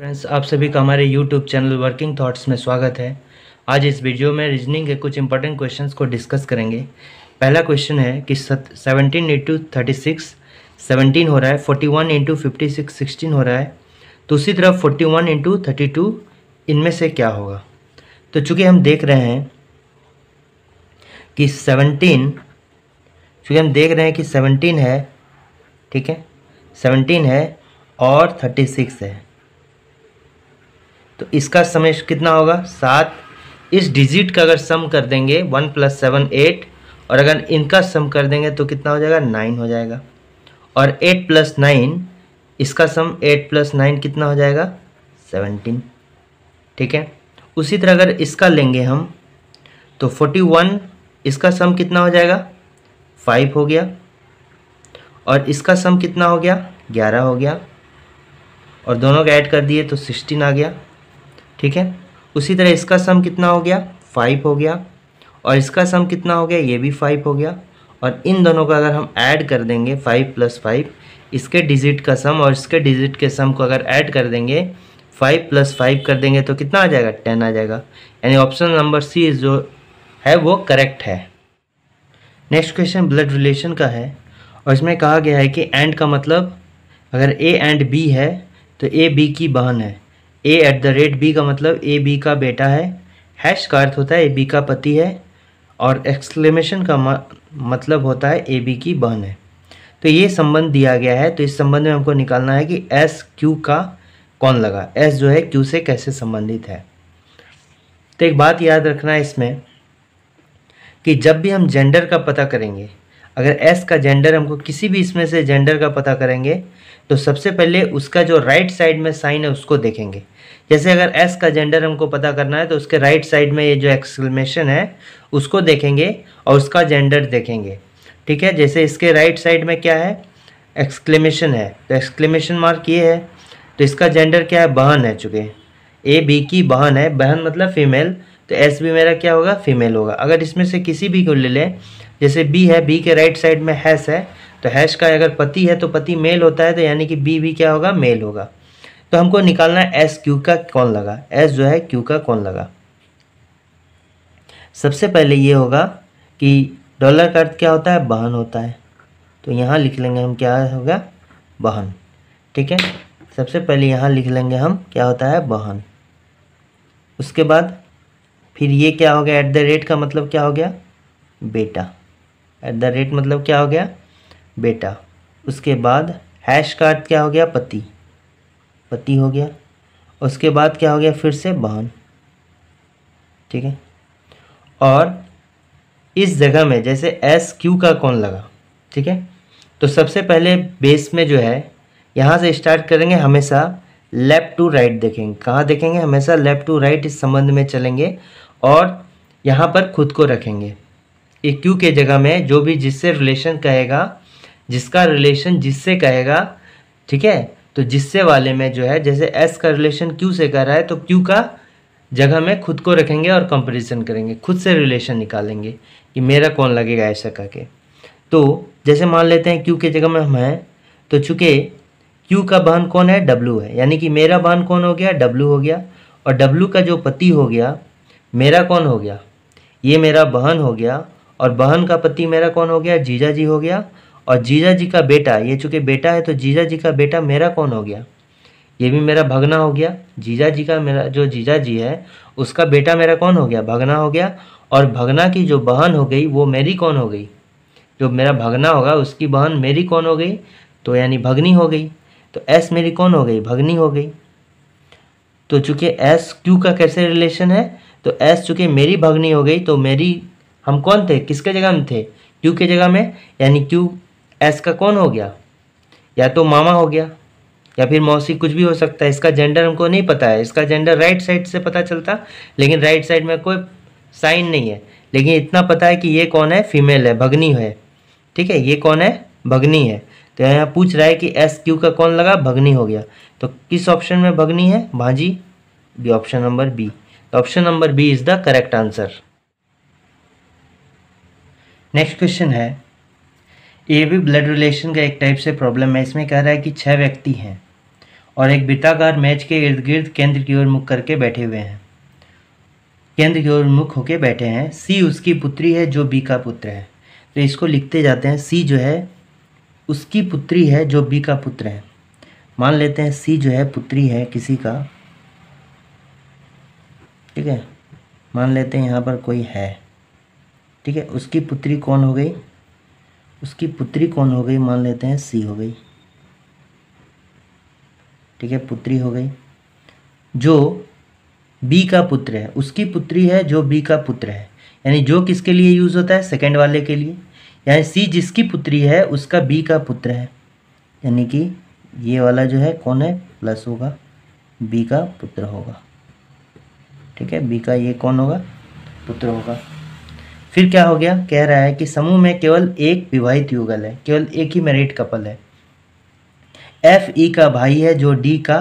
Friends, आप सभी का हमारे YouTube चैनल वर्किंग थॉट्स में स्वागत है। आज इस वीडियो में रीजनिंग के कुछ इंपॉर्टेंट क्वेश्चंस को डिस्कस करेंगे। पहला क्वेश्चन है कि 17 इंटू 36 17 हो रहा है, 41 इंटू 56 16 हो रहा है। दूसरी तरफ 41 इंटू 32 इनमें से क्या होगा। तो चूँकि हम देख रहे हैं कि 17 है, ठीक है, 17 है और 36 है, तो इसका समय कितना होगा 7। इस डिजिट का अगर सम कर देंगे 1 + 7 8, और अगर इनका सम कर देंगे तो कितना हो जाएगा 9 हो जाएगा। और 8 + 9 इसका सम 8 + 9 कितना हो जाएगा 17, ठीक है। उसी तरह अगर इसका लेंगे हम तो 41 इसका सम कितना हो जाएगा 5 हो गया, और इसका सम कितना हो गया 11 हो गया, और दोनों का ऐड कर दिए तो 16 आ गया, ठीक है। उसी तरह इसका सम कितना हो गया 5 हो गया, और इसका सम कितना हो गया ये भी 5 हो गया। और इन दोनों का अगर हम ऐड कर देंगे 5 + 5, इसके डिजिट का सम और इसके डिजिट के सम को अगर ऐड कर देंगे 5 + 5 कर देंगे तो कितना आ जाएगा 10 आ जाएगा। यानी ऑप्शन नंबर सी जो है वो करेक्ट है। नेक्स्ट क्वेश्चन ब्लड रिलेशन का है, और इसमें कहा गया है कि एंड का मतलब अगर ए एंड बी है तो ए बी की बहन है। A@B का मतलब ए बी का बेटा है, हैश का अर्थ होता है ए बी का पति है, और एक्सक्लेमेशन का मतलब होता है ए बी की बहन है। तो ये संबंध दिया गया है, तो इस संबंध में हमको निकालना है कि एस क्यू का कौन लगा, एस जो है क्यू से कैसे संबंधित है। तो एक बात याद रखना है इसमें कि जब भी हम जेंडर का पता करेंगे, अगर एस का जेंडर हमको किसी भी इसमें से जेंडर का पता करेंगे तो सबसे पहले उसका जो राइट साइड में साइन है उसको देखेंगे। जैसे अगर एस का जेंडर हमको पता करना है तो उसके राइट साइड में ये जो एक्सक्लेमेशन है उसको देखेंगे और उसका जेंडर देखेंगे, ठीक है। जैसे इसके राइट साइड में क्या है एक्सक्लेमेशन है, तो एक्सक्लेमेशन मार्क ये है, तो इसका जेंडर क्या है बहन है, चूँकि ए बी की बहन है, बहन मतलब फीमेल, तो एस भी मेरा क्या होगा फीमेल होगा। अगर इसमें से किसी भी को ले लें, जैसे बी है, बी के राइट साइड में हैश है, तो हैश का अगर पति है तो पति मेल होता है, तो यानी कि बी भी क्या होगा मेल होगा। तो हमको निकालना है एस क्यू का कौन लगा, एस जो है क्यू का कौन लगा। सबसे पहले ये होगा कि डॉलर का अर्थ क्या होता है बहन होता है, तो यहाँ लिख लेंगे हम क्या होगा बहन, ठीक है। सबसे पहले यहाँ लिख लेंगे हम क्या होता है बहन। उसके बाद फिर ये क्या हो गया @ का मतलब क्या हो गया बेटा, @ मतलब क्या हो गया बेटा। उसके बाद हैश का अर्थ क्या हो गया पति, पति हो गया। उसके बाद क्या हो गया फिर से बहन, ठीक है। और इस जगह में जैसे एस क्यू का कौन लगा, ठीक है। तो सबसे पहले बेस में जो है यहाँ से स्टार्ट करेंगे, हमेशा लेफ्ट टू राइट देखेंगे। कहाँ देखेंगे हमेशा लेफ्ट टू राइट, इस संबंध में चलेंगे और यहाँ पर खुद को रखेंगे। ये क्यू के जगह में जो भी जिससे रिलेशन कहेगा, जिसका रिलेशन जिससे कहेगा, ठीक है, तो जिससे वाले में जो है जैसे एस का रिलेशन क्यू से कर रहा है तो क्यू का जगह में खुद को रखेंगे और कंपैरिजन करेंगे, खुद से रिलेशन निकालेंगे कि मेरा कौन लगेगा ऐसा करके। तो जैसे मान लेते हैं क्यू के जगह में हम हैं, तो चूँकि क्यू का बहन कौन है डब्लू है, यानी कि मेरा बहन कौन हो गया डब्लू हो गया, और डब्लू का जो पति हो गया मेरा कौन हो गया ये मेरा बहन हो गया, और बहन का पति मेरा कौन हो गया जीजा जी हो गया, और जीजा जी का बेटा, ये चूँकि बेटा है तो जीजा जी का बेटा मेरा कौन हो गया ये भी मेरा भगना हो गया। जीजा जी का मेरा जो जीजा जी है उसका बेटा मेरा कौन हो गया भगना हो गया, और भगना की जो बहन हो गई वो मेरी कौन हो गई, जो मेरा भगना होगा उसकी बहन मेरी कौन हो गई, तो यानी भगनी हो गई। तो एस मेरी कौन हो गई भगनी हो गई। तो चूँकि एस क्यू का कैसे रिलेशन है, तो एस चूँकि मेरी भगनी हो गई तो मेरी हम कौन थे किसके जगह में थे क्यू के जगह में, यानी क्यू एस का कौन हो गया या तो मामा हो गया या फिर मौसी, कुछ भी हो सकता है। इसका जेंडर हमको नहीं पता है, इसका जेंडर राइट साइड से पता चलता, लेकिन राइट साइड में कोई साइन नहीं है, लेकिन इतना पता है कि ये कौन है फीमेल है भगनी है, ठीक है, ये कौन है भगनी है। तो यहाँ पूछ रहा है कि एस क्यू का कौन लगा भगनी हो गया, तो किस ऑप्शन में भगनी है भांजी, बी ऑप्शन नंबर बी। तो option number B is the correct answer. Next question है ए बी ब्लड रिलेशन का एक टाइप से प्रॉब्लम है। इसमें कह रहा है कि 6 व्यक्ति हैं और एक वृत्ताकार मैच के इर्द गिर्द केंद्र की ओर मुख करके बैठे हुए हैं, केंद्र की ओर मुख होके बैठे हैं। सी उसकी पुत्री है जो बी का पुत्र है। तो इसको लिखते जाते हैं, सी जो है उसकी पुत्री है जो बी का पुत्र है। मान लेते हैं सी जो है पुत्री है किसी का, ठीक है, मान लेते हैं यहाँ पर कोई है, ठीक है, उसकी पुत्री कौन हो गई, उसकी पुत्री कौन हो गई, मान लेते हैं सी हो गई, ठीक है, पुत्री हो गई। जो बी का पुत्र है, उसकी पुत्री है जो बी का पुत्र है, यानी जो किसके लिए यूज़ होता है, सेकंड वाले के लिए। यानी सी जिसकी पुत्री है उसका बी का पुत्र है, यानी कि ये वाला जो है कौन है, प्लस होगा, बी का पुत्र होगा, ठीक है, बी का ये कौन होगा, पुत्र होगा। फिर क्या हो गया, कह रहा है कि समूह में केवल एक विवाहित युगल है, केवल एक ही मैरिड कपल है। एफ ई का भाई है जो डी का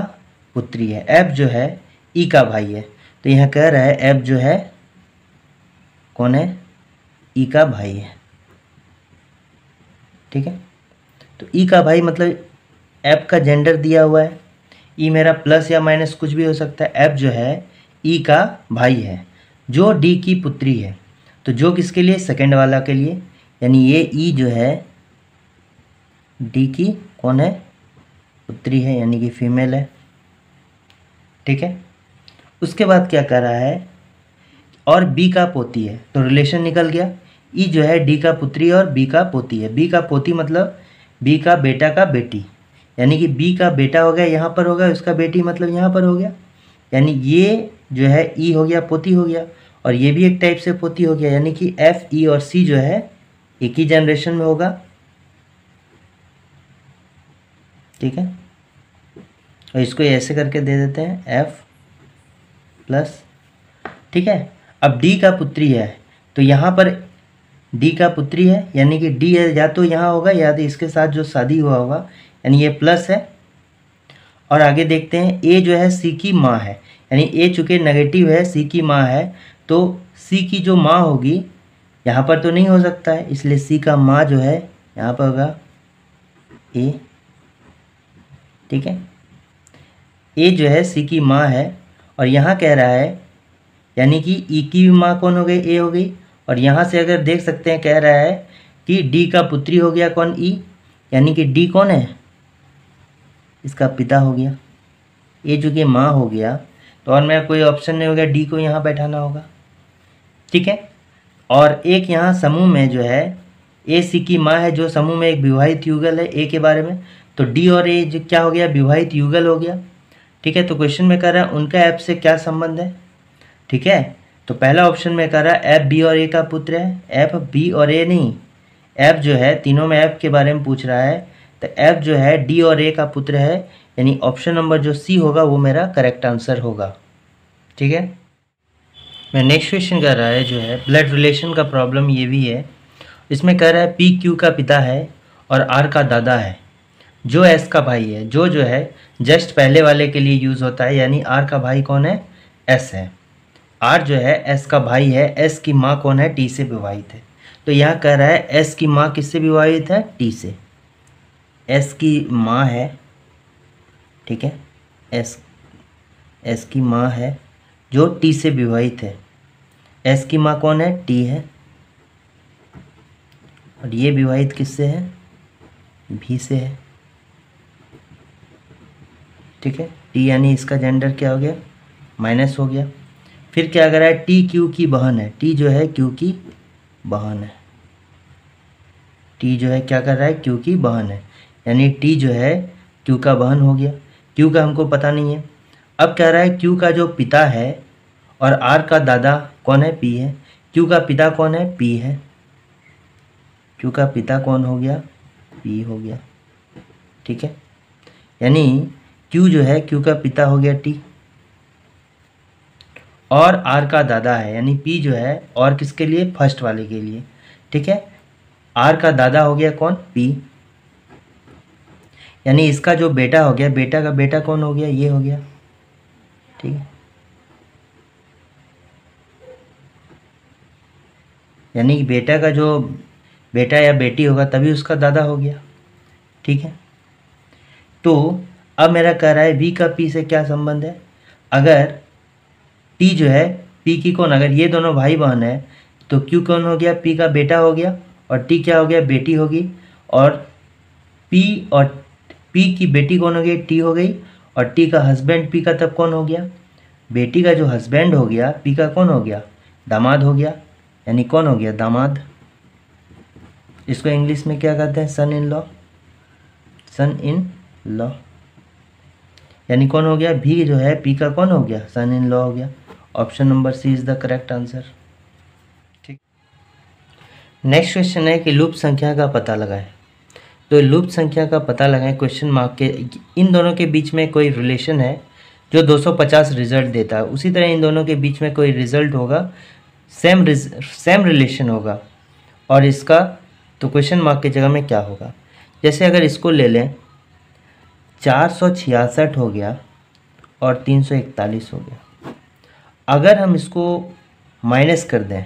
पुत्री है। एफ जो है ई का भाई है, तो यहाँ कह रहा है एफ जो है कौन है, ई का भाई है, ठीक है। तो ई का भाई मतलब एफ का जेंडर दिया हुआ है, ई मेरा प्लस या माइनस कुछ भी हो सकता है। एफ जो है ई का भाई है जो डी की पुत्री है, तो जो किसके लिए, सेकंड वाला के लिए, यानी ये ई जो है डी की कौन है, पुत्री है, यानी कि फीमेल है, ठीक है। उसके बाद क्या कर रहा है, और बी का पोती है, तो रिलेशन निकल गया। ई जो है डी का पुत्री और बी का पोती है। बी का पोती मतलब बी का बेटा का बेटी, यानी कि बी का बेटा हो गया यहाँ पर हो गया, उसका बेटी मतलब यहाँ पर हो गया, यानी ये जो है ई हो गया, पोती हो गया, और ये भी एक टाइप से पोती हो गया, यानी कि एफ ई और सी जो है एक ही जनरेशन में होगा, ठीक है। और इसको ऐसे करके दे देते हैं एफ प्लस, ठीक है। अब डी का पुत्री है, तो यहाँ पर डी का पुत्री है, यानी कि डी है या तो यहाँ होगा या तो इसके साथ जो शादी हुआ होगा, यानी ये प्लस है। और आगे देखते हैं, ए जो है सी की माँ है, यानी ए चूँकि नेगेटिव है, सी की माँ है, तो सी की जो माँ होगी यहाँ पर तो नहीं हो सकता है, इसलिए सी का माँ जो है यहाँ पर होगा ए, ठीक है। ए जो है सी की माँ है, और यहाँ कह रहा है यानी कि ई की भी माँ कौन हो गई, ए हो गई, और यहाँ से अगर देख सकते हैं कह रहा है कि डी का पुत्री हो गया कौन, ई, यानी कि डी कौन है, इसका पिता हो गया। ए जो कि माँ हो गया, तो और मेरा कोई ऑप्शन नहीं हो गया, डी को यहाँ बैठाना होगा, ठीक है। और एक यहाँ समूह में जो है ए सी की माँ है, जो समूह में एक विवाहित युगल है ए के बारे में, तो डी और ए जो क्या हो गया, विवाहित युगल हो गया, ठीक है। तो क्वेश्चन में कह रहा है उनका एफ से क्या संबंध है, ठीक है। तो पहला ऑप्शन में कह रहा है एफ बी और ए का पुत्र है, एफ बी और ए नहीं, एफ जो है तीनों में एफ के बारे में पूछ रहा है, तो एफ जो है डी और ए का पुत्र है, यानी ऑप्शन नंबर जो सी होगा वो मेरा करेक्ट आंसर होगा, ठीक है। मैं नेक्स्ट क्वेश्चन कर रहा है जो है ब्लड रिलेशन का प्रॉब्लम ये भी है। इसमें कह रहा है पी क्यू का पिता है और आर का दादा है, जो एस का भाई है, जो है जस्ट पहले वाले के लिए यूज़ होता है, यानी आर का भाई कौन है, एस है। आर जो है एस का भाई है, एस की माँ कौन है, टी से विवाहित है। तो यहाँ कह रहा है एस की माँ किससे विवाहित है, टी से। एस की माँ है, ठीक है, एस की माँ है जो टी से विवाहित है। एस की माँ कौन है, टी है, और ये विवाहित किससे है, भी से है, ठीक है। टी यानी इसका जेंडर क्या हो गया, माइनस हो गया। फिर क्या कर रहा है, टी क्यू की बहन है, टी जो है क्यू की बहन है, टी जो है क्या कर रहा है, क्यू की बहन है, यानी टी जो है क्यू का बहन हो गया। क्यू का हमको पता नहीं है। अब कह रहा है क्यू का जो पिता है और आर का दादा कौन है, पी है। क्यू का पिता कौन है, पी है, क्यू का पिता कौन हो गया, पी हो गया, ठीक है। यानी क्यू जो है क्यू का पिता हो गया टी, और आर का दादा है, यानी पी जो है और किसके लिए, फर्स्ट वाले के लिए, ठीक है। आर का दादा हो गया कौन, पी, यानी इसका जो बेटा हो गया, बेटा का बेटा कौन हो गया, ये हो गया, ठीक है। यानी कि बेटा का जो बेटा या बेटी होगा तभी उसका दादा हो गया, ठीक है। तो अब मेरा कह रहा है v का p से क्या संबंध है। अगर t जो है p की कौन, अगर ये दोनों भाई बहन है तो q कौन हो गया, p का बेटा हो गया, और t क्या हो गया, बेटी होगी। और p की बेटी कौन हो गई, t हो गई। और t का हस्बैंड p का तब कौन हो गया, बेटी का जो हस्बैंड हो गया p का कौन हो गया, दामाद हो गया। यानी कौन हो गया, दामाद। इसको इंग्लिश में क्या कहते हैं, सन in law, sun in law. यानी कौन हो गया, भी जो है पी का कौन हो गया, सन इन लॉ हो गया। Option number C is the correct answer. ठीक, नेक्स्ट क्वेश्चन है कि लूप संख्या का पता लगाएं। तो लूप संख्या का पता लगाएं क्वेश्चन मार्क के, इन दोनों के बीच में कोई रिलेशन है जो 250 रिजल्ट देता है, उसी तरह इन दोनों के बीच में कोई रिजल्ट होगा, सेम रिलेशन होगा, और इसका तो क्वेश्चन मार्क की जगह में क्या होगा। जैसे अगर इसको ले लें 466 हो गया और 341 हो गया, अगर हम इसको माइनस कर दें,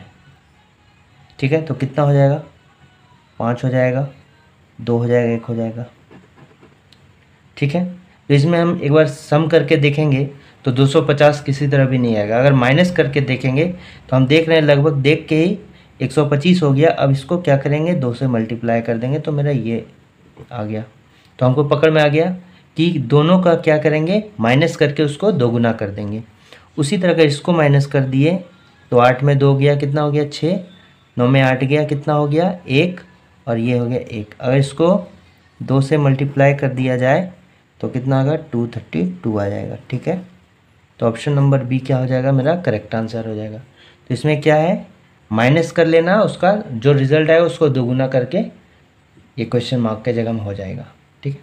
ठीक है, तो कितना हो जाएगा, 5 हो जाएगा, 2 हो जाएगा, 1 हो जाएगा। ठीक है, तो इसमें हम एक बार सम करके देखेंगे तो 250 किसी तरह भी नहीं आएगा। अगर माइनस करके देखेंगे तो हम देख रहे हैं लगभग देख के ही 125 हो गया। अब इसको क्या करेंगे, 2 से मल्टीप्लाई कर देंगे तो मेरा ये आ गया। तो हमको पकड़ में आ गया कि दोनों का क्या करेंगे, माइनस करके उसको दोगुना कर देंगे। उसी तरह अगर इसको माइनस कर दिए तो 8 में 2 गया, कितना हो गया 6, 9 में 8 गया, कितना हो गया 1, और ये हो गया 1। अगर इसको 2 से मल्टीप्लाई कर दिया जाए तो कितना आएगा, 232 आ जाएगा। ठीक है, तो ऑप्शन नंबर बी क्या हो जाएगा, मेरा करेक्ट आंसर हो जाएगा। तो इसमें क्या है, माइनस कर लेना, उसका जो रिजल्ट आएगा उसको दोगुना करके ये क्वेश्चन मार्क के जगह में हो जाएगा। ठीक है,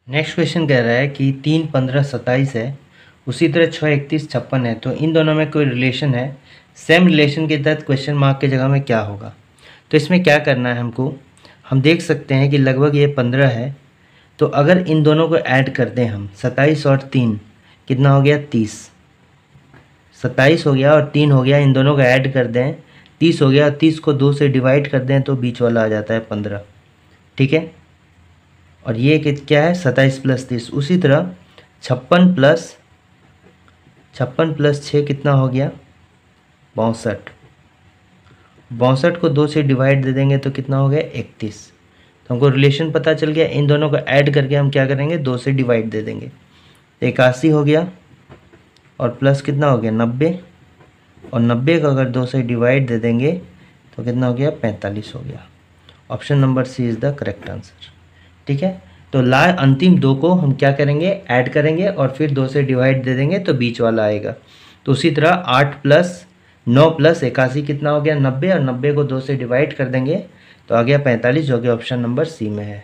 नेक्स्ट क्वेश्चन कह रहा है कि 3, 15, 27 है, उसी तरह 6, 31, 56 है, तो इन दोनों में कोई रिलेशन है, सेम रिलेशन के तहत क्वेश्चन मार्क की जगह में क्या होगा। तो इसमें क्या करना है हमको, हम देख सकते हैं कि लगभग ये 15 है, तो अगर इन दोनों को ऐड कर दें हम, 27 और 3 कितना हो गया 30, 27 हो गया और 3 हो गया, इन दोनों को ऐड कर दें 30 हो गया, 30 को 2 से डिवाइड कर दें तो बीच वाला आ जाता है 15। ठीक है, और ये क्या है 27 प्लस 30। उसी तरह 56 प्लस 6 कितना हो गया 62, 62 को 2 से डिवाइड दे देंगे तो कितना हो गया 31। तो हमको रिलेशन पता चल गया, इन दोनों को ऐड करके हम क्या करेंगे 2 से डिवाइड दे देंगे, 81 हो गया, और प्लस कितना हो गया 90, और 90 को अगर 2 से डिवाइड दे देंगे तो कितना हो गया 45 हो गया। Option number C is the correct answer. ठीक है, तो अंतिम 2 को हम क्या करेंगे, ऐड करेंगे और फिर 2 से डिवाइड दे देंगे तो बीच वाला आएगा। तो उसी तरह 8 प्लस 9 प्लस 81 कितना हो गया 90, और 90 को 2 से डिवाइड कर देंगे तो आ गया 45, जो कि ऑप्शन नंबर सी में है।